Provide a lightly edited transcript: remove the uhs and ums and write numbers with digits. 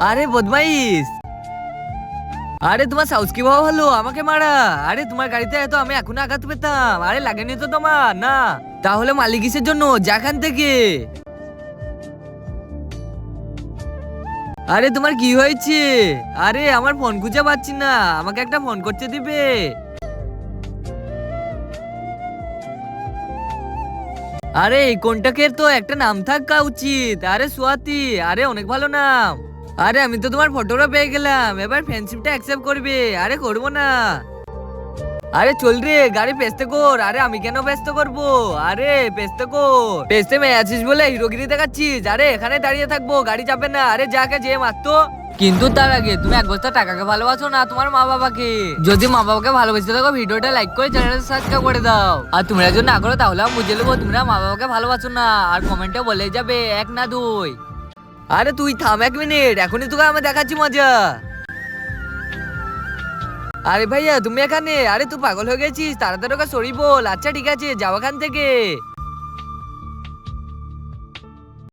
আরে বদমাইশ, আরে তোমার সাহস কি ভাবে হলো আমাকে মারা? আরে তোমার গাড়িতে তো আমি এখনো আঘাত পেতাম। আরে লাগেনি তো তোমার না? তাহলে মালিক কিসের জন্য যাখান থেকে। আরে তোমার কি হয়েছে? আরে আমার ফোন খুঁজে পাচ্ছি না, আমাকে একটা ফোন করতে দিবে? আরে এই কন্টাক্টের তো একটা নাম থাকা উচিত। আরে সোয়াতি, আরে অনেক ভালো নাম। আরে আমি তো তোমার ফটোটা পেয়ে গেলাম, এবার ফ্রেন্ডশিপটা অ্যাকসেপ্ট করবে? আরে করবো না। আরে চল রে, গাড়ি পেস্তে কর। আরে আমি কেন ব্যস্ত করব? আরে পেস্তে কর। পেস্তে মেয়ে আছিস বলে হিরোগিরি দেখাচ্ছিস? আরে এখানে দাঁড়িয়ে থাকবো, গাড়ি যাবে না। আরে যাকে যে মারতো। কিন্তু তার আগে তুমি এক বস্তা টাকাকে ভালোবাসো না তোমার মা বাবাকে? যদি মা বাবাকে ভালোবাসতে থাকো ভিডিওটা লাইক করে চ্যানেলটা সাবস্ক্রাইব করে দাও। আর তোমরা যদি না করো তাহলে আমি বুঝে নেবো তোমরা মা বাবাকে ভালোবাসো না। আর কমেন্টে বলে যাবে এক না দুই। আরে তুই থাম এক মিনিট, এখনই তোকে আমি দেখাচ্ছি মজা। আরে ভাইয়া তুমি এখানে? আরে তুই পাগল হয়ে গেছিস? তাড়াতাড়ি ওকে সরি বল। আচ্ছা ঠিক আছে, যাও এখান থেকে।